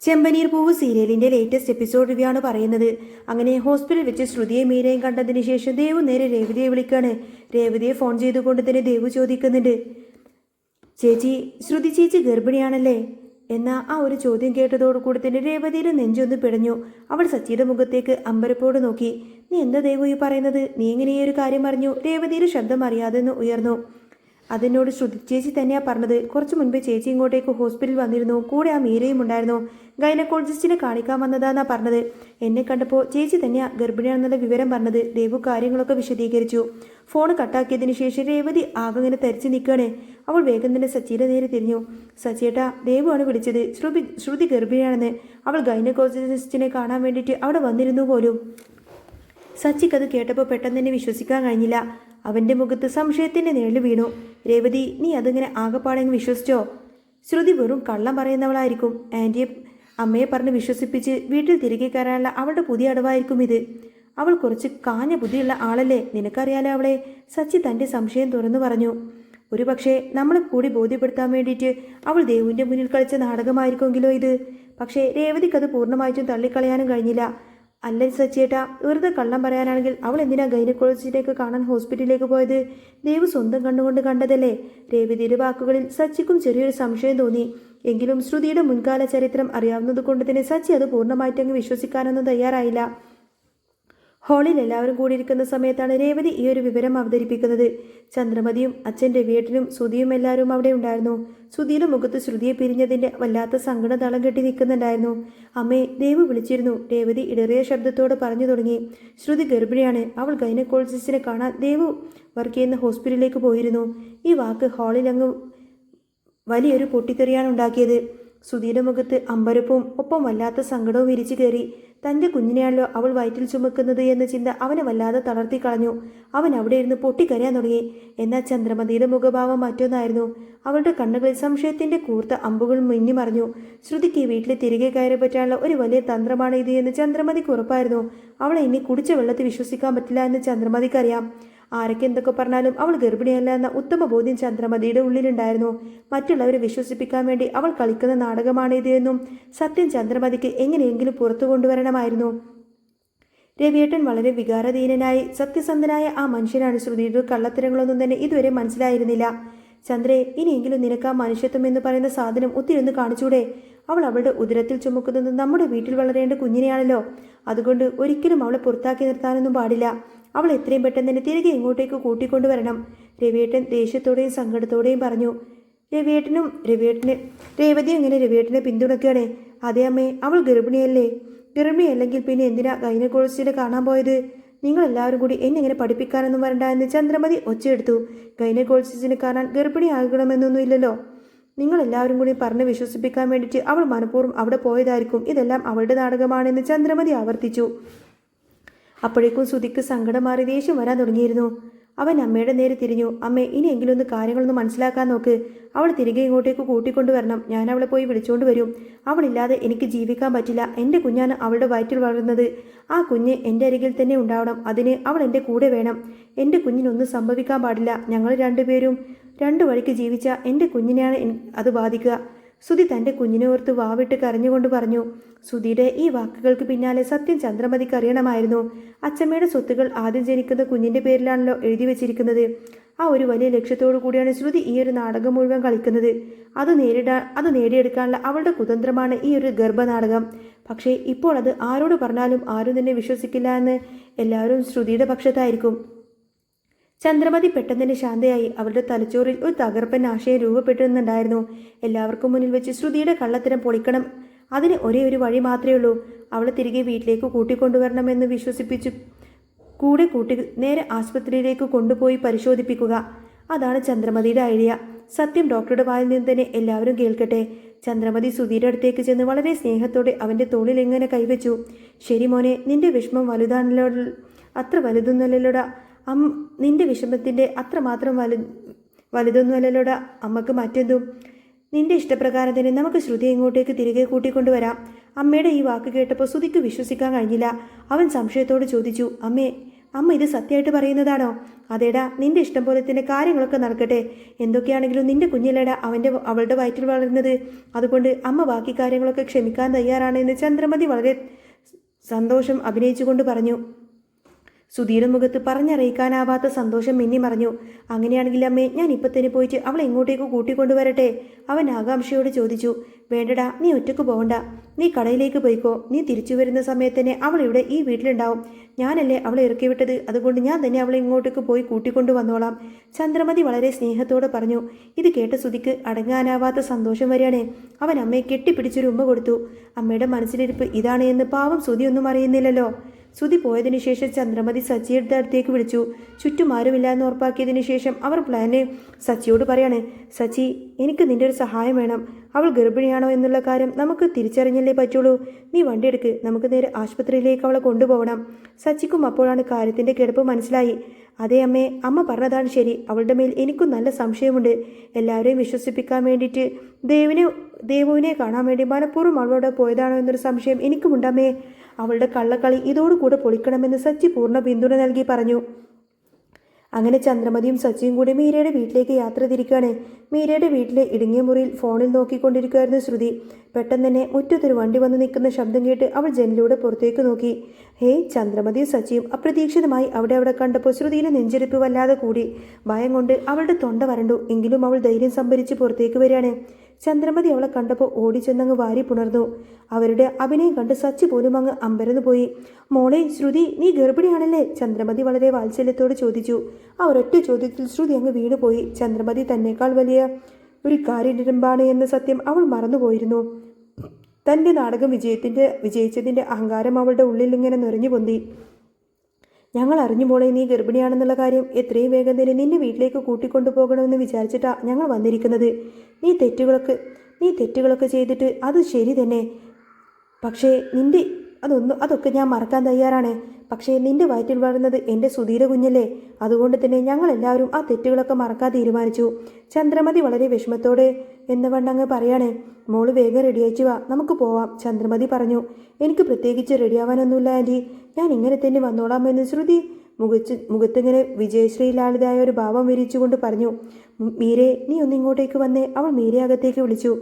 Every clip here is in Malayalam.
ചെമ്പനീർ പൂവ് സീരിയലിന്റെ ലേറ്റസ്റ്റ് എപ്പിസോഡ് റിവ്യൂ ആണ് പറയുന്നത്. അങ്ങനെ ഹോസ്പിറ്റലിൽ വെച്ച് ശ്രുതിയെ മീരയും കണ്ടതിന് ശേഷം ദേവു നേരെ രേവതിയെ വിളിക്കാണ്. രേവതിയെ ഫോൺ ചെയ്തുകൊണ്ട് തന്നെ ദേവു ചോദിക്കുന്നുണ്ട്, ചേച്ചി ശ്രുതി ചേച്ചി ഗർഭിണിയാണല്ലേ? എന്നാ ആ ഒരു ചോദ്യം കേട്ടതോടുകൂടി തന്നെ രേവതിയുടെ നെഞ്ചൊന്ന് പിടഞ്ഞു. അവൾ സച്ചിയുടെ മുഖത്തേക്ക് അമ്പരപ്പോട് നോക്കി. നീ എന്താ ദേവു ഈ പറയുന്നത്? നീ എങ്ങനെ ഈ ഒരു കാര്യം അറിഞ്ഞു? രേവതിയുടെ ശബ്ദം അറിയാതെ ഉയർന്നു. അതിനോട് ശ്രുതി ചേച്ചി തന്നെയാ പറഞ്ഞത്. കുറച്ചു മുൻപ് ചേച്ചി ഇങ്ങോട്ടേക്ക് ഹോസ്പിറ്റലിൽ വന്നിരുന്നു. കൂടെ ആ മീരയും ഉണ്ടായിരുന്നു. ഗൈനക്കോളജിസ്റ്റിനെ കാണിക്കാൻ വന്നതാന്നാ പറഞ്ഞത്. എന്നെ കണ്ടപ്പോൾ ചേച്ചി തന്നെയാ ഗർഭിണിയാണെന്നുള്ള വിവരം പറഞ്ഞത്. ദേവു കാര്യങ്ങളൊക്കെ വിശദീകരിച്ചു. ഫോൺ കട്ടാക്കിയതിന് ശേഷം രേവതി ആകങ്ങനെ തരിച്ചു നിൽക്കുകയാണ്. അവൾ വേഗം തന്നെ സച്ചിയുടെ നേരെ തിരിഞ്ഞു. സച്ചിയേട്ടാ, ദേവുവാണ് വിളിച്ചത്. ശ്രുതി ഗർഭിണിയാണെന്ന്. അവൾ ഗൈനക്കോളജിസ്റ്റിനെ കാണാൻ വേണ്ടിയിട്ട് അവിടെ വന്നിരുന്നു പോലും. സച്ചിക്കത് കേട്ടപ്പോൾ പെട്ടെന്ന് തന്നെ വിശ്വസിക്കാൻ കഴിഞ്ഞില്ല. അവൻ്റെ മുഖത്ത് സംശയത്തിൻ്റെ നിഴല് വീണു. രേവതി, നീ അതിങ്ങനെ ആകെപ്പാടെങ്ങ് വിശ്വസിച്ചോ? ശ്രുതി വെറും കള്ളം പറയുന്നവളായിരിക്കും. ആൻറ്റിയെ അമ്മയെ പറഞ്ഞ് വിശ്വസിപ്പിച്ച് വീട്ടിൽ തിരികെ കയറാനുള്ള അവളുടെ പുതിയ അടവായിരിക്കും ഇത്. അവൾ കുറച്ച് കാഞ്ഞ ബുദ്ധിയുള്ള ആളല്ലേ, നിനക്കറിയാലോ അവളെ. സച്ചി തൻ്റെ സംശയം തുറന്നു പറഞ്ഞു. ഒരു പക്ഷേ നമ്മളെ കൂടി ബോധ്യപ്പെടുത്താൻ വേണ്ടിയിട്ട് അവൾ ദേവുവിൻ്റെ മുന്നിൽ കളിച്ച നാടകമായിരിക്കുമെങ്കിലോ ഇത്. പക്ഷേ രേവതിക്കത് പൂർണ്ണമായിട്ടും തള്ളിക്കളയാനും കഴിഞ്ഞില്ല. അല്ല സച്ചിയേട്ടാ, വെറുതെ കള്ളം പറയാനാണെങ്കിൽ അവൾ എന്തിനാ ഗൈനക്കോളജിസ്റ്റിലേക്ക് കാണാൻ ഹോസ്പിറ്റലിലേക്ക് പോയത്? ദേവു സ്വന്തം കണ്ണുകൊണ്ട് കണ്ടതല്ലേ? രേവതിയുടെ വാക്കുകളിൽ സച്ചിക്കും ചെറിയൊരു സംശയം തോന്നി. എങ്കിലും ശ്രുതിയുടെ മുൻകാല ചരിത്രം അറിയാവുന്നത് കൊണ്ട് തന്നെ സച്ചി അത് പൂർണ്ണമായിട്ടങ്ങ് വിശ്വസിക്കാനൊന്നും തയ്യാറായില്ല. ഹാളിൽ എല്ലാവരും കൂടിയിരിക്കുന്ന സമയത്താണ് രേവതി ഈ ഒരു വിവരം അവതരിപ്പിക്കുന്നത്. ചന്ദ്രമതിയും അച്ഛൻ രവിയേട്ടനും ശ്രുതിയും എല്ലാവരും അവിടെ ഉണ്ടായിരുന്നു. ശ്രുതിയുടെ മുഖത്ത് ശ്രുതിയെ പിരിഞ്ഞതിൻ്റെ വല്ലാത്ത സങ്കടം തളം കെട്ടി നിൽക്കുന്നുണ്ടായിരുന്നു. അമ്മേ, ദേവു വിളിച്ചിരുന്നു. രേവതി ഇടറിയ ശബ്ദത്തോട് പറഞ്ഞു തുടങ്ങി. ശ്രുതി ഗർഭിണിയാണ്. അവൾ ഗൈനക്കോളജിസ്റ്റിനെ കാണാൻ ദേവു വർക്ക് ചെയ്യുന്ന ഹോസ്പിറ്റലിലേക്ക് പോയിരുന്നു. ഈ വാക്ക് ഹാളിൽ അങ്ങ് വലിയൊരു പൊട്ടിത്തെറിയാണ് ഉണ്ടാക്കിയത്. ശ്രുതിയുടെ മുഖത്ത് അമ്പരപ്പും ഒപ്പം വല്ലാത്ത സങ്കടവും വിരിച്ചു കയറി. തൻ്റെ കുഞ്ഞിനെയാണല്ലോ അവൾ വയറ്റിൽ ചുമക്കുന്നത് എന്ന ചിന്ത അവനെ വല്ലാതെ തളർത്തി കളഞ്ഞു. അവൻ അവിടെ ഇരുന്ന് പൊട്ടിക്കരയാൻ തുടങ്ങി. എന്നാൽ ചന്ദ്രമതിയുടെ മുഖഭാവം മറ്റൊന്നായിരുന്നു. അവളുടെ കണ്ണുകളിൽ സംശയത്തിൻ്റെ കൂർത്ത അമ്പുകൾ മിന്നിമറിഞ്ഞു. ശ്രുതിക്ക് വീട്ടിൽ തിരികെ കയറി പറ്റാനുള്ള ഒരു വലിയ തന്ത്രമാണ് ഇത് എന്ന് ചന്ദ്രമതിക്ക് ഉറപ്പായിരുന്നു. അവളെ ഇനി കുടിച്ച വെള്ളത്തിൽ വിശ്വസിക്കാൻ പറ്റില്ല എന്ന് ചന്ദ്രമതിക്കറിയാം. ആരൊക്കെ എന്തൊക്കെ പറഞ്ഞാലും അവൾ ഗർഭിണിയല്ല എന്ന ഉത്തമ ബോധ്യം ചന്ദ്രമതിയുടെ ഉള്ളിലുണ്ടായിരുന്നു. മറ്റുള്ളവരെ വിശ്വസിപ്പിക്കാൻ വേണ്ടി അവൾ കളിക്കുന്ന നാടകമാണ് ഇത് എന്നും സത്യം ചന്ദ്രമതിക്ക് എങ്ങനെയെങ്കിലും പുറത്തു കൊണ്ടുവരണമായിരുന്നു. രവിയേട്ടൻ വളരെ വികാരധീനനായി സത്യസന്ധനായ ആ മനുഷ്യനാണ്. ശ്രുതിയുടെ കള്ളത്തരങ്ങളൊന്നും തന്നെ ഇതുവരെ മനസ്സിലായിരുന്നില്ല. ചന്ദ്രേ, ഇനിയെങ്കിലും നിനക്ക് ആ മനുഷ്യത്വം എന്ന് പറയുന്ന സാധനം ഒത്തിരി കാണിച്ചൂടെ? അവൾ അവളുടെ ഉദരത്തിൽ ചുമക്കുന്നത് നമ്മുടെ വീട്ടിൽ വളരേണ്ട കുഞ്ഞിനെയാണല്ലോ. അതുകൊണ്ട് ഒരിക്കലും അവളെ പുറത്താക്കി നിർത്താനൊന്നും പാടില്ല. അവൾ എത്രയും പെട്ടെന്ന് തന്നെ തിരികെ ഇങ്ങോട്ടേക്ക് കൂട്ടിക്കൊണ്ടുവരണം. രവിയേട്ടൻ ദേഷ്യത്തോടെയും സങ്കടത്തോടെയും പറഞ്ഞു. രേവതി എങ്ങനെ രവിയേട്ടനെ പിന്തുണയ്ക്കുകയാണ്? അതേ അമ്മേ, അവൾ ഗർഭിണിയല്ലേ? ഗർഭിണിയല്ലെങ്കിൽ പിന്നെ എന്തിനാ ഗൈനക്കോളജിസ്റ്റിനെ കാണാൻ പോയത്? നിങ്ങളെല്ലാവരും കൂടി എന്നെ ഇങ്ങനെ പഠിപ്പിക്കാനൊന്നും വരണ്ട എന്ന് ചന്ദ്രമതി ഒച്ചയെടുത്തു. ഗൈനക്കോളജിസ്റ്റിനെ കാണാൻ ഗർഭിണി ആകണമെന്നൊന്നും ഇല്ലല്ലോ. നിങ്ങളെല്ലാവരും കൂടി പറഞ്ഞ് വിശ്വസിപ്പിക്കാൻ വേണ്ടിയിട്ട് അവൾ മനഃപൂർവ്വം അവിടെ പോയതായിരിക്കും. ഇതെല്ലാം അവളുടെ നാടകമാണെന്ന് ചന്ദ്രമതി ആവർത്തിച്ചു. അപ്പോഴേക്കും ശ്രുതിക്ക് സങ്കടം മാറി ദേഷ്യം വരാൻ തുടങ്ങിയിരുന്നു. അവൻ അമ്മയുടെ നേരെ തിരിഞ്ഞു. അമ്മേ, ഇനിയെങ്കിലും ഒന്ന് കാര്യങ്ങളൊന്ന് മനസ്സിലാക്കാൻ നോക്ക്. അവൾ തിരികെ ഇങ്ങോട്ടേക്ക് കൂട്ടിക്കൊണ്ടുവരണം. ഞാൻ അവളെ പോയി വിളിച്ചുകൊണ്ട് വരും. അവളില്ലാതെ എനിക്ക് ജീവിക്കാൻ പറ്റില്ല. എൻ്റെ കുഞ്ഞാണ് അവളുടെ വയറ്റിൽ വളരുന്നത്. ആ കുഞ്ഞ് എൻ്റെ അരികിൽ തന്നെ ഉണ്ടാവണം. അതിന് അവൾ എൻ്റെ കൂടെ വേണം. എൻ്റെ കുഞ്ഞിനൊന്നും സംഭവിക്കാൻ പാടില്ല. ഞങ്ങൾ രണ്ടുപേരും രണ്ടു വഴിക്ക് ജീവിച്ച എൻ്റെ കുഞ്ഞിനെയാണ് അത് ബാധിക്കുക. ശ്രുതി തൻ്റെ കുഞ്ഞിനെ ഓർത്ത് വാവിട്ട് കരഞ്ഞുകൊണ്ട് പറഞ്ഞു. ശ്രുതിയുടെ ഈ വാക്കുകൾക്ക് പിന്നാലെ സത്യം ചന്ദ്രമതിക്ക് അറിയണമായിരുന്നു. അച്ചമ്മയുടെ സ്വത്തുകൾ ആദ്യം ജനിക്കുന്ന കുഞ്ഞിൻ്റെ പേരിലാണല്ലോ എഴുതി വെച്ചിരിക്കുന്നത്. ആ ഒരു വലിയ ലക്ഷ്യത്തോടു കൂടിയാണ് ശ്രുതി ഈ ഒരു നാടകം മുഴുവൻ കളിക്കുന്നത്. അത് നേടിയെടുക്കാനുള്ള അവളുടെ കുതന്ത്രമാണ് ഈ ഒരു ഗർഭനാടകം. പക്ഷേ ഇപ്പോൾ അത് ആരോട് പറഞ്ഞാലും ആരും തന്നെ വിശ്വസിക്കില്ല എന്ന് എല്ലാവരും ശ്രുതിയുടെ പക്ഷത്തായിരിക്കും. ചന്ദ്രമതി പെട്ടെന്ന് തന്നെ ശാന്തയായി. അവളുടെ തലച്ചോറിൽ ഒരു തകർപ്പൻ ആശയം രൂപപ്പെട്ടിരുന്നുണ്ടായിരുന്നു. എല്ലാവർക്കും മുന്നിൽ വെച്ച് ശ്രുതിയുടെ കള്ളത്തരം പൊളിക്കണം. അതിന് ഒരേ ഒരു വഴി മാത്രമേ ഉള്ളൂ. അവളെ തിരികെ വീട്ടിലേക്ക് കൂട്ടിക്കൊണ്ടുവരണമെന്ന് വിശ്വസിപ്പിച്ചു നേരെ ആശുപത്രിയിലേക്ക് കൊണ്ടുപോയി പരിശോധിപ്പിക്കുക. അതാണ് ചന്ദ്രമതിയുടെ ഐഡിയ. സത്യം ഡോക്ടറുടെ വായിൽ നിന്ന് തന്നെ എല്ലാവരും കേൾക്കട്ടെ. ചന്ദ്രമതി ശ്രുതിയുടെ അടുത്തേക്ക് ചെന്ന് വളരെ സ്നേഹത്തോടെ അവൻ്റെ തോളിൽ എങ്ങനെ കൈവച്ചു. ശരി മോനെ, നിന്റെ വിഷമം വലുതാണല്ലോ, അത്ര വലുതൊന്നുമല്ലല്ലോടാ. നിന്റെ വിഷമത്തിൻ്റെ അത്രമാത്രം വലുതൊന്നുമല്ലല്ലോടാ അമ്മക്ക് മറ്റെന്തും. നിന്റെ ഇഷ്ടപ്രകാരം തന്നെ നമുക്ക് ശ്രുതിയെ ഇങ്ങോട്ടേക്ക് തിരികെ കൂട്ടിക്കൊണ്ടുവരാം. അമ്മയുടെ ഈ വാക്ക് കേട്ടപ്പോൾ ശ്രുതിക്ക് വിശ്വസിക്കാൻ കഴിഞ്ഞില്ല. അവൻ സംശയത്തോട് ചോദിച്ചു, അമ്മേ, അമ്മ ഇത് സത്യമായിട്ട് പറയുന്നതാണോ? അതേടാ, നിന്റെ ഇഷ്ടം പോലെ തന്നെ കാര്യങ്ങളൊക്കെ നടക്കട്ടെ. എന്തൊക്കെയാണെങ്കിലും നിന്റെ കുഞ്ഞിലേടാ അവളുടെ വയറ്റിൽ വളരുന്നത്. അതുകൊണ്ട് അമ്മ ബാക്കി കാര്യങ്ങളൊക്കെ ക്ഷമിക്കാൻ തയ്യാറാണ് എന്ന് ചന്ദ്രമതി വളരെ സന്തോഷം അഭിനയിച്ചുകൊണ്ട് പറഞ്ഞു. സുധീയുടെ മുഖത്ത് പറഞ്ഞറിയിക്കാനാവാത്ത സന്തോഷം മിന്നി മറഞ്ഞു. അങ്ങനെയാണെങ്കിൽ അമ്മേ, ഞാൻ ഇപ്പം തന്നെ പോയിട്ട് അവളെ എങ്ങോട്ടേക്ക് കൂട്ടിക്കൊണ്ടുവരട്ടെ? അവൻ ആകാംക്ഷയോട് ചോദിച്ചു. വേണ്ടടാ, നീ ഒറ്റക്ക് പോകണ്ട. നീ കടയിലേക്ക് പോയിക്കോ. നീ തിരിച്ചു വരുന്ന സമയത്ത് തന്നെ അവൾ ഇവിടെ ഈ വീട്ടിലുണ്ടാവും. ഞാനല്ലേ അവളെ ഇറക്കി വിട്ടത്. അതുകൊണ്ട് ഞാൻ തന്നെ അവളെ ഇങ്ങോട്ടേക്ക് പോയി കൂട്ടിക്കൊണ്ടു വന്നോളാം. ചന്ദ്രമതി വളരെ സ്നേഹത്തോടെ പറഞ്ഞു. ഇത് കേട്ട സുധിക്ക് അടങ്ങാനാവാത്ത സന്തോഷം വരികയാണ്. അവൻ അമ്മയെ കെട്ടിപ്പിടിച്ചൊരു ഉമ്മ കൊടുത്തു. അമ്മയുടെ മനസ്സിലിരിപ്പ് ഇതാണ് എന്ന് പാവം സുധി ഒന്നും അറിയുന്നില്ലല്ലോ. സുധി പോയതിനു ശേഷം ചന്ദ്രമതി സച്ചിയുടെ അടുത്തേക്ക് വിളിച്ചു. ചുറ്റും ആരുമില്ല എന്ന് ഉറപ്പാക്കിയതിനു ശേഷം അവർ പ്ലാന് സച്ചിയോട് പറയാണ്. സച്ചി, എനിക്ക് നിന്റെ ഒരു സഹായം വേണം. അവൾ ഗർഭിണിയാണോ എന്നുള്ള കാര്യം നമുക്ക് തിരിച്ചറിഞ്ഞല്ലേ പറ്റുള്ളൂ. നീ വണ്ടി എടുക്ക്, നമുക്ക് നേരെ ആശുപത്രിയിലേക്ക് അവളെ കൊണ്ടുപോകണം. സച്ചിക്കും അപ്പോഴാണ് കാര്യത്തിൻ്റെ കിടപ്പ് മനസ്സിലായി. അതേ അമ്മേ, അമ്മ പറഞ്ഞതാണ് ശരി. അവളുടെ മേൽ എനിക്കും നല്ല സംശയമുണ്ട്. എല്ലാവരെയും വിശ്വസിപ്പിക്കാൻ വേണ്ടിയിട്ട് ദേവുവിനെ കാണാൻ വേണ്ടി മനഃപൂർവ്വം അവളോട് പോയതാണോ എന്നൊരു സംശയം എനിക്കുമുണ്ടമ്മേ. അവളുടെ കള്ളക്കളി ഇതോടുകൂടെ പൊളിക്കണമെന്ന് സച്ചി പൂർണ്ണ പിന്തുണ നൽകി പറഞ്ഞു. അങ്ങനെ ചന്ദ്രമതിയും സച്ചിയും കൂടി മീരയുടെ വീട്ടിലേക്ക് യാത്ര തിരിക്കുകയാണ്. മീരയുടെ വീട്ടിലെ ഇടുങ്ങിയ മുറിയിൽ ഫോണിൽ നോക്കിക്കൊണ്ടിരിക്കുകയായിരുന്നു ശ്രുതി. പെട്ടെന്ന് തന്നെ മുറ്റത്തൊരു വണ്ടി വന്ന് നിൽക്കുന്ന ശബ്ദം കേട്ട് അവൾ ജനലിലൂടെ പുറത്തേക്ക് നോക്കി. ഹേയ്! ചന്ദ്രമതിയും സച്ചിയും അപ്രതീക്ഷിതമായി അവിടെ കണ്ടപ്പോൾ ശ്രുതിയിലെ നെഞ്ചിരിപ്പ് വല്ലാതെ കൂടി. ഭയം കൊണ്ട് അവളുടെ തൊണ്ട വരണ്ടു. എങ്കിലും അവൾ ധൈര്യം സംഭരിച്ച് പുറത്തേക്ക് വരികയാണ്. ചന്ദ്രമതി അവളെ കണ്ടപ്പോൾ ഓടിച്ചെന്നങ്ങ് വാരി പുണർന്നു. അവരുടെ അഭിനയം കണ്ട് സച്ചി പോലും അങ്ങ് അമ്പരന്ന് പോയി. മോളെ ശ്രുതി, നീ ഗർഭിണിയാണല്ലേ? ചന്ദ്രമതി വളരെ വാത്സല്യത്തോട് ചോദിച്ചു. ആ ഒരൊറ്റ ചോദ്യത്തിൽ ശ്രുതി അങ്ങ് വീണുപോയി. ചന്ദ്രമതി തന്നേക്കാൾ വലിയ ഒരു കാര്യനിരമ്പാണ് എന്ന സത്യം അവൾ മറന്നുപോയിരുന്നു. തൻ്റെ നാടകം വിജയിച്ചതിൻ്റെ അഹങ്കാരം അവളുടെ ഉള്ളിൽ ഇങ്ങനെ നുരഞ്ഞു പൊന്തി. ഞങ്ങൾ അറിഞ്ഞു മോളെ, നീ ഗർഭിണിയാണെന്നുള്ള കാര്യം. എത്രയും വേഗം തന്നെ നിന്നെ വീട്ടിലേക്ക് കൂട്ടിക്കൊണ്ടുപോകണമെന്ന് വിചാരിച്ചിട്ടാ ഞങ്ങൾ വന്നിരിക്കുന്നത്. നീ തെറ്റുകളൊക്കെ ചെയ്തിട്ട് അത് ശരി തന്നെ. പക്ഷേ അതൊക്കെ ഞാൻ മറക്കാൻ തയ്യാറാണ്. പക്ഷേ നിന്റെ വയറ്റിൽ വളർന്നത് എൻ്റെ സുധീര കുഞ്ഞല്ലേ. അതുകൊണ്ട് തന്നെ ഞങ്ങളെല്ലാവരും ആ തെറ്റുകളൊക്കെ മറക്കാൻ തീരുമാനിച്ചു. ചന്ദ്രമതി വളരെ വിഷമത്തോടെ എന്നവണ്ണങ്ങ് പറയാണ്. മോള് വേഗം റെഡിയായിച്ചു വാ, നമുക്ക് പോവാം. ചന്ദ്രമതി പറഞ്ഞു. എനിക്ക് പ്രത്യേകിച്ച് റെഡിയാവാനൊന്നുമില്ല ആൻറ്റി, ഞാൻ ഇങ്ങനെ തന്നെ വന്നോളാമെന്ന് ശ്രുതി മുഖത്തിങ്ങനെ വിജയശ്രീലാളിതായ ഒരു ഭാവം വിരിച്ചുകൊണ്ട് പറഞ്ഞു. മീരെ, നീ ഒന്നിങ്ങോട്ടേക്ക് വന്നേ. അവൾ മീരെ അകത്തേക്ക് വിളിച്ചു.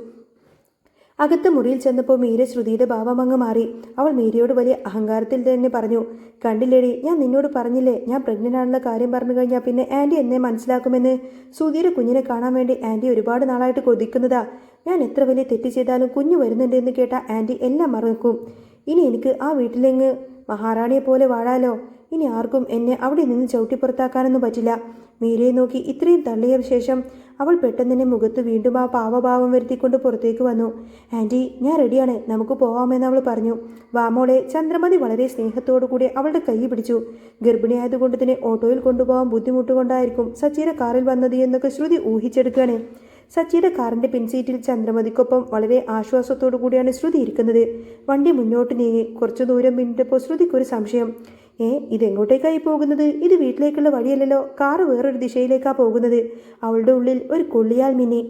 അകത്ത് മുറിയിൽ ചെന്നപ്പോൾ മീര ശ്രുതിയുടെ ഭാവം അങ്ങ് മാറി. അവൾ മീരയോട് വലിയ അഹങ്കാരത്തിൽ തന്നെ പറഞ്ഞു. കണ്ടില്ലേടി, ഞാൻ നിന്നോട് പറഞ്ഞില്ലേ, ഞാൻ പ്രഗ്നൻ്റ് ആണെന്ന കാര്യം പറഞ്ഞു കഴിഞ്ഞാൽ പിന്നെ ആൻറ്റി എന്നെ മനസ്സിലാക്കുമെന്ന്. സുധീയുടെ കുഞ്ഞിനെ കാണാൻ വേണ്ടി ആൻറ്റി ഒരുപാട് നാളായിട്ട് കൊതിക്കുന്നതാ. ഞാൻ എത്ര വലിയ തെറ്റ് ചെയ്താലും കുഞ്ഞു വരുന്നുണ്ട് എന്ന് കേട്ടാൽ ആൻറ്റി എല്ലാം മറക്കും. ഇനി എനിക്ക് ആ വീട്ടിലെങ്ങ് മഹാറാണിയെ പോലെ വാഴാലോ. ഇനി ആർക്കും എന്നെ അവിടെ നിന്ന് ചവിട്ടിപ്പുറത്താക്കാനൊന്നും പറ്റില്ല. മീരയെ നോക്കി ഇത്രയും തള്ളിയ ശേഷം അവൾ പെട്ടെന്ന് തന്നെ മുഖത്ത് വീണ്ടും ആ പാവഭാവം വരുത്തിക്കൊണ്ട് പുറത്തേക്ക് വന്നു. ആൻറ്റി, ഞാൻ റെഡിയാണ്, നമുക്ക് പോവാമെന്ന് അവൾ പറഞ്ഞു. വാമോളെ. ചന്ദ്രമതി വളരെ സ്നേഹത്തോടു കൂടി അവളുടെ കൈ പിടിച്ചു. ഗർഭിണിയായതുകൊണ്ട് തന്നെ ഓട്ടോയിൽ കൊണ്ടുപോകാൻ ബുദ്ധിമുട്ടുകൊണ്ടായിരിക്കും സച്ചിയുടെ കാറിൽ വന്നത് എന്നൊക്കെ ശ്രുതി ഊഹിച്ചെടുക്കുകയാണ്. സച്ചിയുടെ കാറിൻ്റെ പിൻസീറ്റിൽ ചന്ദ്രമതിക്കൊപ്പം വളരെ ആശ്വാസത്തോടു കൂടിയാണ് ശ്രുതി ഇരിക്കുന്നത്. വണ്ടി മുന്നോട്ട് നീങ്ങി കുറച്ചു ദൂരം പിന്നിട്ടപ്പോൾ ശ്രുതിക്കൊരു സംശയം. ഇതെങ്ങോട്ടേക്കായി പോകുന്നത്? ഇത് വീട്ടിലേക്കുള്ള വഴിയല്ലല്ലോ. കാറ് വേറൊരു ദിശയിലേക്കാണ് പോകുന്നത്. അവളുടെ ഉള്ളിൽ ഒരു കൊള്ളിയാൽ മിന്നി.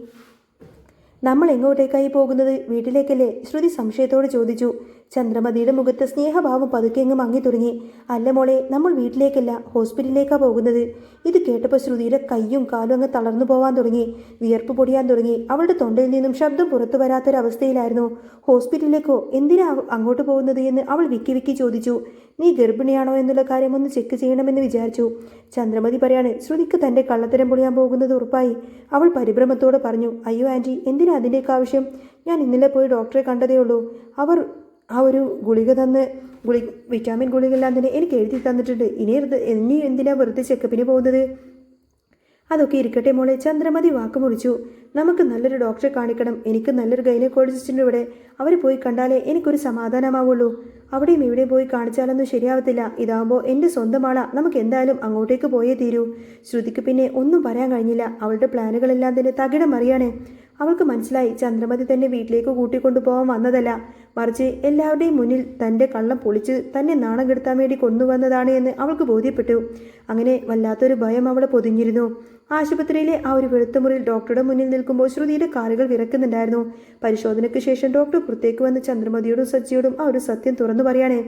നമ്മൾ എങ്ങോട്ടേക്കായി പോകുന്നത്? വീട്ടിലേക്കല്ലേ? ശ്രുതി സംശയത്തോടെ ചോദിച്ചു. ചന്ദ്രമതിയുടെ മുഖത്ത് സ്നേഹഭാവം പതുക്കെങ്ങും മങ്ങി തുടങ്ങി. അല്ല മോളെ, നമ്മൾ വീട്ടിലേക്കല്ല, ഹോസ്പിറ്റലിലേക്കാണ് പോകുന്നത്. ഇത് കേട്ടപ്പോൾ ശ്രുതിയുടെ കൈയും കാലും അങ്ങ് തളർന്നു പോവാൻ തുടങ്ങി. വിയർപ്പ് പൊടിയാൻ തുടങ്ങി. അവളുടെ തൊണ്ടയിൽ നിന്നും ശബ്ദം പുറത്തു വരാത്തൊരവസ്ഥയിലായിരുന്നു. ഹോസ്പിറ്റലിലേക്കോ? എന്തിനാ അങ്ങോട്ട് പോകുന്നത് എന്ന് അവൾ വിക്കി ചോദിച്ചു. നീ ഗർഭിണിയാണോ എന്നുള്ള കാര്യം ഒന്ന് ചെക്ക് ചെയ്യണമെന്ന് വിചാരിച്ചു. ചന്ദ്രമതി പറയാണ്. ശ്രുതിക്ക് തൻ്റെ കള്ളത്തരം പൊളിയാൻ പോകുന്നത് ഉറപ്പായി. അവൾ പരിഭ്രമത്തോടെ പറഞ്ഞു. അയ്യോ ആൻറ്റി, എന്തിനാ അതിൻ്റെയൊക്കെ ആവശ്യം? ഞാൻ ഇന്നലെ പോയി ഡോക്ടറെ കണ്ടതേ ഉള്ളൂ. അവർ ആ ഒരു ഗുളിക വിറ്റാമിൻ ഗുളികെല്ലാം തന്നെ എനിക്ക് എഴുതി തന്നിട്ടുണ്ട്. ഇനി എന്തിനാ വെറുതെ ചെക്കപ്പിന് പോകുന്നത്? അതൊക്കെ ഇരിക്കട്ടെ മോളെ. ചന്ദ്രമതി വാക്ക് മുറിച്ചു. നമുക്ക് നല്ലൊരു ഡോക്ടറെ കാണിക്കണം. എനിക്ക് നല്ലൊരു ഗൈനക്കോളജിസ്റ്റിൻ്റെ ഇവിടെ. അവർ പോയി കണ്ടാലേ എനിക്കൊരു സമാധാനമാവുള്ളൂ. അവിടെയും ഇവിടെയും പോയി കാണിച്ചാലൊന്നും ശരിയാവത്തില്ല. ഇതാകുമ്പോൾ എൻ്റെ സ്വന്തം ആളാ. നമുക്ക് എന്തായാലും അങ്ങോട്ടേക്ക് പോയേ തീരൂ. ശ്രുതിക്ക് പിന്നെ ഒന്നും പറയാൻ കഴിഞ്ഞില്ല. അവളുടെ പ്ലാനുകളെല്ലാം തന്നെ തകിടം മറിയാണ്. അവൾക്ക് മനസ്സിലായി, ചന്ദ്രമതി തന്നെ വീട്ടിലേക്ക് കൂട്ടിക്കൊണ്ടുപോകാൻ വന്നതല്ല, മറിച്ച് എല്ലാവരുടെയും മുന്നിൽ തൻ്റെ കള്ളം പൊളിച്ച് തന്നെ നാണം കെടുത്താൻ വേണ്ടി കൊണ്ടുവന്നതാണ് എന്ന് അവൾക്ക് ബോധ്യപ്പെട്ടു. അങ്ങനെ വല്ലാത്തൊരു ഭയം അവളെ പൊതിഞ്ഞിരുന്നു. ആശുപത്രിയിലെ ആ ഒരു വെളുത്ത മുറിയിൽ ഡോക്ടറുടെ മുന്നിൽ നിൽക്കുമ്പോൾ ശ്രുതിയുടെ കാലുകൾ വിറക്കുന്നുണ്ടായിരുന്നു. പരിശോധനയ്ക്ക് ശേഷം ഡോക്ടർ പുറത്തേക്ക് വന്ന് ചന്ദ്രമതിയോടും സച്ചിയോടും ആ ഒരു സത്യം തുറന്നു പറയാണ്.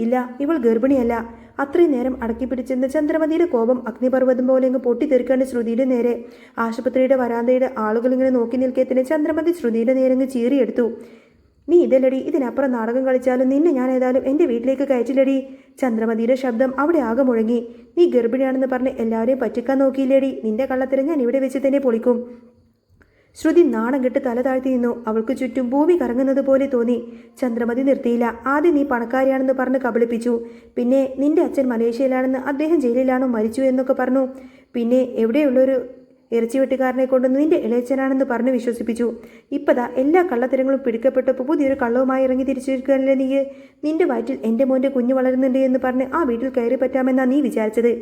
ഇല്ല, ഇവൾ ഗർഭിണിയല്ല. അത്രയും നേരം അടക്കി പിടിച്ചിരുന്ന ചന്ദ്രമതിയുടെ കോപം അഗ്നിപർവ്വതം പോലെ അങ്ങ് പൊട്ടിത്തെറിക്കാണ്ട് ശ്രുതിയുടെ നേരെ. ആശുപത്രിയുടെ വരാന്തയുടെ ആളുകൾ ഇങ്ങനെ നോക്കി നിൽക്കത്തിന് ചന്ദ്രമതി ശ്രുതിയുടെ നേരെ അങ്ങ് ചീറിയെടുത്തു. നീ ഇതല്ലടി, ഇതിനപ്പുറം നാടകം കളിച്ചാലും നിന്നെ ഞാൻ ഏതായാലും എൻ്റെ വീട്ടിലേക്ക് കയറ്റില്ലടി. ചന്ദ്രമതിയുടെ ശബ്ദം അവിടെ ആകെ മുഴങ്ങി. നീ ഗർഭിണിയാണെന്ന് പറഞ്ഞ് എല്ലാവരെയും പറ്റിക്കാൻ നോക്കിയില്ലേടി? നിന്റെ കള്ളത്തരം ഞാൻ ഇവിടെ വെച്ച് തന്നെ പൊളിക്കും. ശ്രുതി നാണം കെട്ട് തല താഴ്ത്തി നിന്നു. അവൾക്ക് ചുറ്റും ഭൂമി കറങ്ങുന്നത് പോലെ തോന്നി. ചന്ദ്രമതി നിർത്തിയില്ല. ആദ്യം നീ പണക്കാരിയാണെന്ന് പറഞ്ഞ് കബളിപ്പിച്ചു. പിന്നെ നിന്റെ അച്ഛൻ മലേഷ്യയിലാണെന്ന്, അദ്ദേഹം ജയിലിലാണോ മരിച്ചു എന്നൊക്കെ പറഞ്ഞു. പിന്നെ എവിടെയുള്ളൊരു ഇറച്ചിവെട്ടുകാരനെ കൊണ്ട് നിന്റെ ഇളയച്ചനാണെന്ന് പറഞ്ഞ് വിശ്വസിപ്പിച്ചു. ഇപ്പതാ എല്ലാ കള്ളത്തരങ്ങളും പിടിക്കപ്പെട്ടപ്പോൾ പുതിയൊരു കള്ളവുമായി ഇറങ്ങി തിരിച്ചിരിക്കുകയല്ലേ നീ? നിന്റെ വയറ്റിൽ എൻ്റെ മോൻ്റെ കുഞ്ഞ് വളരുന്നുണ്ട് എന്ന് പറഞ്ഞ് ആ വീട്ടിൽ കയറി പറ്റാമെന്നാ നീ വിചാരിച്ചത്.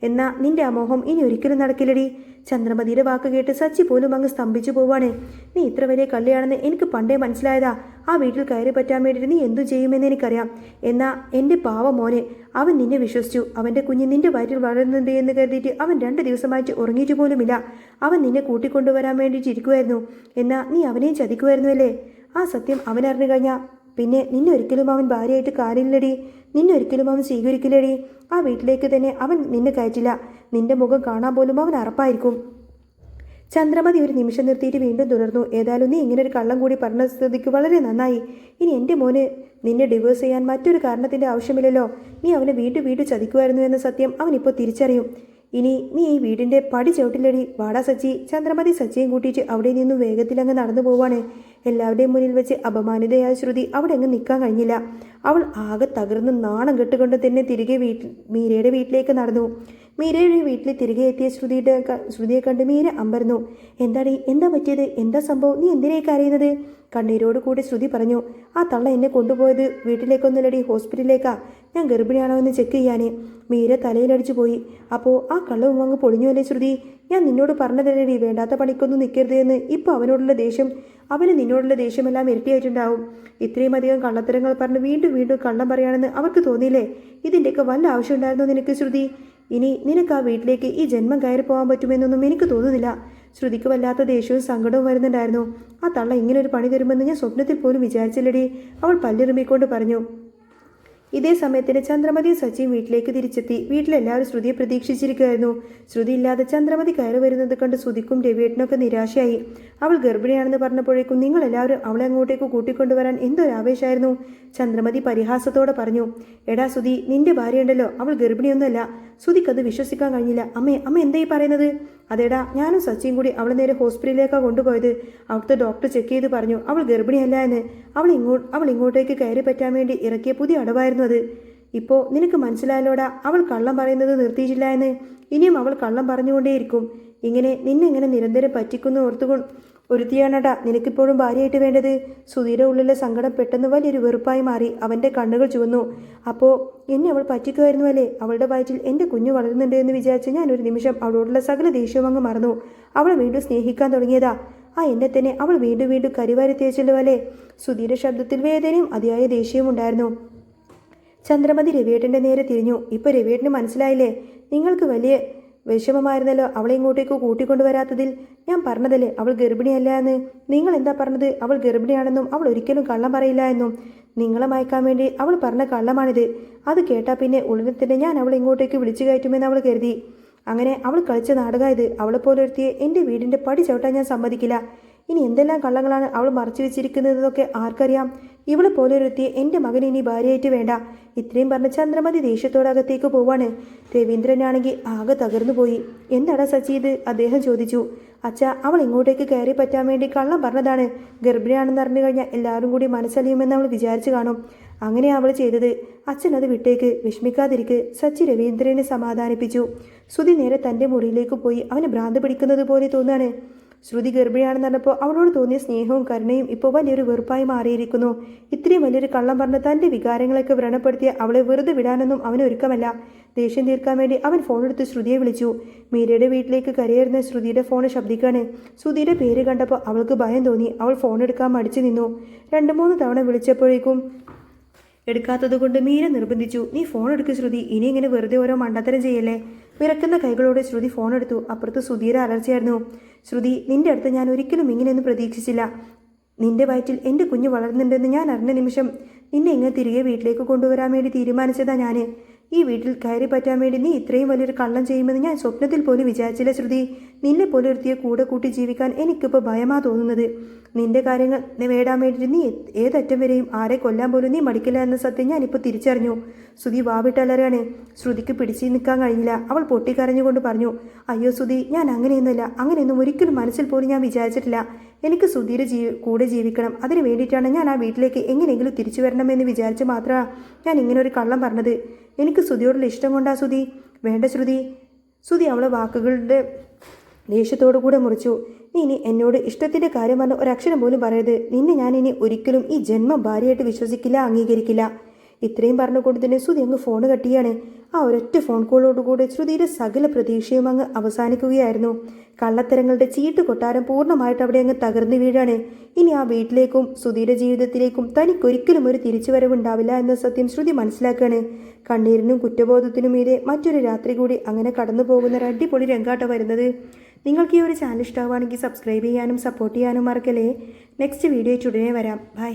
എന്നാ നിന്റെ ആ മോഹം ഇനി ഒരിക്കലും നടക്കില്ലടി. ചന്ദ്രമതിയുടെ വാക്ക് കേട്ട് സച്ചി പോലും അങ്ങ് സ്തംഭിച്ചു പോവാണ്. നീ ഇത്ര വലിയ കള്ളിയാണെന്ന് എനിക്ക് പണ്ടേ മനസ്സിലായതാ. ആ വീട്ടിൽ കയറി പറ്റാൻ വേണ്ടിയിട്ട് നീ എന്തു ചെയ്യുമെന്ന് എനിക്കറിയാം. എന്നാ എൻ്റെ പാവ മോനെ, അവൻ നിന്നെ വിശ്വസിച്ചു. അവൻ്റെ കുഞ്ഞ് നിന്റെ വയറ്റിൽ വളരുന്നുണ്ട് എന്ന് കരുതിയിട്ട് അവൻ 2 ദിവസമായിട്ട് ഉറങ്ങിയിട്ട് പോലുമില്ല. അവൻ നിന്നെ കൂട്ടിക്കൊണ്ടുവരാൻ വേണ്ടിയിട്ടിരിക്കുമായിരുന്നു. എന്നാ നീ അവനെയും ചതിക്കുമായിരുന്നു അല്ലേ? ആ സത്യം അവൻ അറിഞ്ഞു കഴിഞ്ഞാൽ പിന്നെ നിന്നെ ഒരിക്കലും അവൻ ഭാര്യയായിട്ട് കാര്യമില്ലടി. നിന്നെ ഒരിക്കലും അവൻ സ്വീകരിക്കില്ലടി. ആ വീട്ടിലേക്ക് തന്നെ അവൻ നിന്നെ കയറ്റില്ല. നിന്റെ മുഖം കാണാൻ പോലും അവൻ അറപ്പായിരിക്കും. ചന്ദ്രമതി ഒരു നിമിഷം നിർത്തിയിട്ട് വീണ്ടും തുടർന്നു. ഏതായാലും നീ ഇങ്ങനെ ഒരു കള്ളം കൂടി പറഞ്ഞ സ്ഥിതിക്ക് വളരെ നന്നായി. ഇനി എൻ്റെ മോന് നിന്നെ ഡിവോഴ്സ് ചെയ്യാൻ മറ്റൊരു കാരണത്തിൻ്റെ ആവശ്യമില്ലല്ലോ. നീ അവനെ വീണ്ടും ചതിക്കുമായിരുന്നു എന്ന സത്യം അവനിപ്പോൾ തിരിച്ചറിയും. ഇനി നീ ഈ വീടിൻ്റെ പടി ചവിട്ടില്ലടി. വാടാ സച്ചി. ചന്ദ്രമതി സച്ചിയും കൂട്ടിയിട്ട് അവിടെ നിന്നും വേഗത്തിലങ്ങ് നടന്നു പോവാണ്. എല്ലാവരുടെയും മുന്നിൽ വെച്ച് അപമാനിതയായ ശ്രുതി അവിടെ അങ്ങ് നിൽക്കാൻ കഴിഞ്ഞില്ല. അവൾ ആകെ തകർന്ന് നാണം കെട്ടുകൊണ്ട് തന്നെ തിരികെ മീരയുടെ വീട്ടിലേക്ക് നടന്നു. മീരയുടെ വീട്ടിൽ തിരികെ എത്തിയ ശ്രുതിയെ കണ്ട് മീര അമ്പരന്നു. എന്താടി, എന്താ പറ്റിയത്? എന്താ സംഭവം? നീ എന്തിനേക്ക് അറിയുന്നത്? കണ്ണീരോട് കൂടി ശ്രുതി പറഞ്ഞു. ആ തള്ള എന്നെ കൊണ്ടുപോയത് വീട്ടിലേക്കൊന്നുമല്ലടി, ഹോസ്പിറ്റലിലേക്കാ. ഞാൻ ഗർഭിണിയാണോ എന്ന് ചെക്ക് ചെയ്യാനേ. മീര തലയിലടിച്ചു പോയി. അപ്പോൾ ആ കള്ളവും അങ്ങ് പൊളിഞ്ഞുവല്ലേ ശ്രുതി? ഞാൻ നിന്നോട് പറഞ്ഞതല്ലേടി വേണ്ടാത്ത പണിക്കൊന്നും നിൽക്കരുത് എന്ന്. ഇപ്പോൾ അവന് നിന്നോടുള്ള ദേഷ്യമെല്ലാം ഇരട്ടിയായിട്ടുണ്ടാവും. ഇത്രയും അധികം കള്ളത്തരങ്ങൾ പറഞ്ഞ് വീണ്ടും കള്ളം പറയാണെന്ന് അവർക്ക് തോന്നിയില്ലേ? ഇതിൻ്റെയൊക്കെ വല്ല ആവശ്യം ഉണ്ടായിരുന്നോ നിനക്ക് ശ്രുതി? ഇനി നിനക്ക് ആ വീട്ടിലേക്ക് ഈ ജന്മം കയറി പോകാൻ പറ്റുമെന്നൊന്നും എനിക്ക് തോന്നുന്നില്ല. ശ്രുതിക്ക് വല്ലാത്ത ദേഷ്യവും സങ്കടവും വരുന്നുണ്ടായിരുന്നു. ആ തള്ള ഇങ്ങനൊരു പണി തരുമെന്ന് ഞാൻ സ്വപ്നത്തിൽ പോലും വിചാരിച്ചില്ലടി, അവൾ പല്ലിറുമ്മിക്കൊണ്ട് പറഞ്ഞു. ഇതേ സമയത്തിന് ചന്ദ്രമതിയും സച്ചിയും വീട്ടിലേക്ക് തിരിച്ചെത്തി. വീട്ടിലെല്ലാവരും ശ്രുതിയെ പ്രതീക്ഷിച്ചിരിക്കുകയായിരുന്നു. ശ്രുതി ഇല്ലാതെ ചന്ദ്രമതി കയറി വരുന്നത് കണ്ട് ശ്രുതിക്കും രവിയേട്ടനൊക്കെ നിരാശയായി. അവൾ ഗർഭിണിയാണെന്ന് പറഞ്ഞപ്പോഴേക്കും നിങ്ങളെല്ലാവരും അവളെ അങ്ങോട്ടേക്ക് കൂട്ടിക്കൊണ്ടുവരാൻ എന്തൊരാവേശമായിരുന്നു. ചന്ദ്രമതി പരിഹാസത്തോടെ പറഞ്ഞു. എടാ ശ്രുതി, നിന്റെ ഭാര്യയുണ്ടല്ലോ, അവൾ ഗർഭിണിയൊന്നുമല്ല. ശ്രുതിക്കത് വിശ്വസിക്കാൻ കഴിഞ്ഞില്ല. അമ്മ എന്തായി പറയുന്നത്? അതേടാ, ഞാനും സച്ചിയും കൂടി അവളെ നേരെ ഹോസ്പിറ്റലിലേക്കാണ് കൊണ്ടുപോയത്. അവിടുത്തെ ഡോക്ടർ ചെക്ക് ചെയ്ത് പറഞ്ഞു അവൾ ഗർഭിണിയല്ല എന്ന്. അവൾ ഇങ്ങോട്ടേക്ക് കയറി പറ്റാൻ വേണ്ടി ഇറക്കിയ പുതിയ അടവായിരുന്നു അത്. ഇപ്പോൾ നിനക്ക് മനസ്സിലായല്ലോടാ, അവൾ കള്ളം പറയുന്നത് നിർത്തിയിട്ടില്ല എന്ന്. ഇനിയും അവൾ കള്ളം പറഞ്ഞുകൊണ്ടേയിരിക്കും. നിന്നെങ്ങനെ നിരന്തരം പറ്റിക്കുന്ന ഒരുത്തിയാണടാ നിനക്കിപ്പോഴും ഭാര്യയായിട്ട് വേണ്ടത്. സുധീയുടെ ഉള്ളിലെ സങ്കടം പെട്ടെന്ന് വലിയൊരു വെറുപ്പായി മാറി. അവൻ്റെ കണ്ണുകൾ ചുവന്നു. അപ്പോൾ എന്നെ അവൾ പറ്റിക്കുമായിരുന്നു അല്ലേ? അവളുടെ വയറ്റിൽ എൻ്റെ കുഞ്ഞു വളരുന്നുണ്ട് എന്ന് വിചാരിച്ച് ഞാൻ ഒരു നിമിഷം അവളോടുള്ള സകല ദേഷ്യവും അങ്ങ് മറന്നു. അവളെ വീണ്ടും സ്നേഹിക്കാൻ തുടങ്ങിയതാ. ആ എന്നെ തന്നെ അവൾ വീണ്ടും കരിവാരി തേച്ചല്ലോ അല്ലേ? സുധീയുടെ ശബ്ദത്തിൽ വേദനയും അതിയായ ദേഷ്യവും ഉണ്ടായിരുന്നു. ചന്ദ്രമതി രവിയേട്ടൻ്റെ നേരെ തിരിഞ്ഞു. ഇപ്പോൾ രവിയേട്ടന് മനസ്സിലായില്ലേ? നിങ്ങൾക്ക് വലിയ വിഷമമായിരുന്നല്ലോ അവളെ ഇങ്ങോട്ടേക്ക് കൂട്ടിക്കൊണ്ടുവരാത്തതിൽ. ഞാൻ പറഞ്ഞതല്ലേ അവൾ ഗർഭിണിയല്ല എന്ന്. നിങ്ങൾ എന്താ പറഞ്ഞത്? അവൾ ഗർഭിണിയാണെന്നും അവൾ ഒരിക്കലും കള്ളം പറയില്ല എന്നും. നിങ്ങളെ മയക്കാൻ വേണ്ടി അവൾ പറഞ്ഞ കള്ളമാണിത്. അത് കേട്ടാൽ പിന്നെ ഉടനെ തന്നെ ഞാൻ അവളെ ഇങ്ങോട്ടേക്ക് വിളിച്ചു കയറ്റുമെന്ന് അവൾ കരുതി. അങ്ങനെ അവൾ കളിച്ച നാടകമായത്. അവളെപ്പോലൊരുത്തിയെ എൻ്റെ വീടിൻ്റെ പടി ചവിട്ടാൻ ഞാൻ സമ്മതിക്കില്ല. ഇനി എന്തെല്ലാം കള്ളങ്ങളാണ് അവൾ മറച്ചു വെച്ചിരിക്കുന്നതെന്നൊക്കെ ആർക്കറിയാം? ഇവളെ പോലൊരുത്തിയെ എൻ്റെ മകൻ ഇനി ഭാര്യയായിട്ട് വേണ്ട. ഇത്രയും പറഞ്ഞ് ചന്ദ്രമതി ദേഷ്യത്തോടകത്തേക്ക് പോവാണ്. രവീന്ദ്രനാണെങ്കിൽ ആകെ തകർന്നു പോയി. എന്താടാ സച്ചി ഇത്? അദ്ദേഹം ചോദിച്ചു. അച്ഛാ, അവൾ ഇങ്ങോട്ടേക്ക് കയറി പറ്റാൻ വേണ്ടി കള്ളം പറഞ്ഞതാണ്. ഗർഭിണിയാണെന്ന് അറിഞ്ഞു കഴിഞ്ഞാൽ എല്ലാവരും കൂടി മനസ്സലിയുമെന്ന് അവൾ വിചാരിച്ചു കാണും. അങ്ങനെയാണ് അവൾ ചെയ്തത്. അച്ഛൻ അത് വിട്ടേക്ക്, വിഷമിക്കാതിരിക്ക്. സച്ചി രവീന്ദ്രനെ സമാധാനിപ്പിച്ചു. ശ്രുതി നേരെ തൻ്റെ മുറിയിലേക്ക് പോയി. അവന് ഭ്രാന്ത് പിടിക്കുന്നത് പോലെ തോന്നാണ്. ശ്രുതി ഗർഭിണിയാണെന്ന് പറഞ്ഞപ്പോൾ അവളോട് തോന്നിയ സ്നേഹവും കരുണയും ഇപ്പോൾ വലിയൊരു വെറുപ്പായി മാറിയിരിക്കുന്നു. ഇത്രയും വലിയൊരു കള്ളം പറഞ്ഞ് തൻ്റെ വികാരങ്ങളൊക്കെ വ്രണപ്പെടുത്തിയ അവളെ വെറുതെ വിടാനൊന്നും അവന് ഒരുക്കമല്ല. ദേഷ്യം തീർക്കാൻ വേണ്ടി അവൻ ഫോണെടുത്ത് ശ്രുതിയെ വിളിച്ചു. മീരയുടെ വീട്ടിലേക്ക് കരയേറുന്ന ശ്രുതിയുടെ ഫോൺ ശബ്ദിക്കാണ്. ശ്രുതിയുടെ പേര് കണ്ടപ്പോൾ അവൾക്ക് ഭയം തോന്നി. അവൾ ഫോൺ എടുക്കാൻ മടിച്ചു നിന്നു. 2-3 തവണ വിളിച്ചപ്പോഴേക്കും എടുക്കാത്തതുകൊണ്ട് മീര നിർബന്ധിച്ചു. നീ ഫോൺ എടുക്ക് ശ്രുതി, ഇനി ഇങ്ങനെ വെറുതെ ഓരോ മണ്ടത്തരം ചെയ്യല്ലേ. വിറക്കുന്ന കൈകളോടെ ശ്രുതി ഫോൺ എടുത്തു. അപ്പുറത്ത് സുധീര അലർച്ചയായിരുന്നു. ശ്രുതി, നിന്റെ അടുത്ത് ഞാൻ ഒരിക്കലും ഇങ്ങനെയൊന്നും പ്രതീക്ഷിച്ചില്ല. നിന്റെ വയറ്റിൽ എൻ്റെ കുഞ്ഞ് വളർന്നുണ്ടെന്ന് ഞാൻ അറിഞ്ഞ നിമിഷം നിന്നെ ഇങ്ങനെ തിരികെ വീട്ടിലേക്ക് കൊണ്ടുവരാൻ വേണ്ടി തീരുമാനിച്ചതാ ഞാൻ. ഈ വീട്ടിൽ കയറി പറ്റാൻ വേണ്ടി നീ ഇത്രയും വലിയൊരു കള്ളം ചെയ്യുമെന്ന് ഞാൻ സ്വപ്നത്തിൽ പോലും വിചാരിച്ചില്ല ശ്രുതി. നിന്നെ പോലെ ഒരുത്തിയെ കൂടെ കൂട്ടി ജീവിക്കാൻ എനിക്കിപ്പോൾ ഭയമാ തോന്നുന്നത്. നിന്റെ കാര്യങ്ങൾ നേടാൻ വേണ്ടി നീ ഏതറ്റം വരെയും ആരെ കൊല്ലാൻ പോലും നീ മടിക്കില്ല എന്ന സത്യം ഞാനിപ്പോൾ തിരിച്ചറിഞ്ഞു. ശ്രുതി വാവിട്ടലറാണ്. ശ്രുതിക്ക് പിടിച്ചു നിൽക്കാൻ കഴിഞ്ഞില്ല. അവൾ പൊട്ടിക്കരഞ്ഞുകൊണ്ട് പറഞ്ഞു, അയ്യോ ശ്രുതി, ഞാൻ അങ്ങനെയൊന്നുമില്ല. അങ്ങനെയൊന്നും ഒരിക്കലും മനസ്സിൽ പോലും ഞാൻ വിചാരിച്ചിട്ടില്ല. എനിക്ക് ശ്രുതിയുടെ കൂടെ ജീവിക്കണം. അതിന് വേണ്ടിയിട്ടാണ് ഞാൻ ആ വീട്ടിലേക്ക് എങ്ങനെയെങ്കിലും തിരിച്ചു വരണമെന്ന് വിചാരിച്ച് മാത്രമാണ് ഞാൻ ഇങ്ങനെ ഒരു കള്ളം പറഞ്ഞത്. എനിക്ക് ശ്രുതിയോടുള്ള ഇഷ്ടം കൊണ്ടാ ശ്രുതി. വേണ്ട ശ്രുതി. ശ്രുതി അവളെ വാക്കുകളുടെ ദേഷ്യത്തോടു കൂടെ മുറിച്ചു. നീ ഇനി എന്നോട് ഇഷ്ടത്തിൻ്റെ കാര്യം പറഞ്ഞ ഒരക്ഷരം പോലും പറയരുത്. നിന്നെ ഞാൻ ഇനി ഒരിക്കലും ഈ ജന്മം ഭാര്യയായിട്ട് വിശ്വസിക്കില്ല, അംഗീകരിക്കില്ല. ഇത്രയും പറഞ്ഞുകൊണ്ട് തന്നെ ശ്രുതി അങ്ങ് ഫോൺ കട്ടിയാണ്. ആ ഒരൊറ്റ ഫോൺ കോളോടുകൂടെ ശ്രുതിയുടെ സകല പ്രതീക്ഷയും അങ്ങ് അവസാനിക്കുകയായിരുന്നു. കള്ളത്തരങ്ങളുടെ ചീട്ട് കൊട്ടാരം പൂർണ്ണമായിട്ട് അവിടെ അങ്ങ് തകർന്നു വീഴാണ്. ഇനി ആ വീട്ടിലേക്കും ശ്രുതിയുടെ ജീവിതത്തിലേക്കും തനിക്കൊരിക്കലും ഒരു തിരിച്ചുവരവുണ്ടാവില്ല എന്ന സത്യം ശ്രുതി മനസ്സിലാക്കുകയാണ്. കണ്ണീരിനും കുറ്റബോധത്തിനും മീതെ മറ്റൊരു രാത്രി കൂടി അങ്ങനെ കടന്നു പോകുന്ന ഒരു അടിപൊളി രംഗാട്ടം വരുന്നത്. നിങ്ങൾക്ക് ഈ ഒരു ചാനൽ ഇഷ്ടമാവുകയാണെങ്കിൽ സബ്സ്ക്രൈബ് ചെയ്യാനും സപ്പോർട്ട് ചെയ്യാനും മറക്കല്ലേ. നെക്സ്റ്റ് വീഡിയോ ഉടനെ വരാം. ബൈ.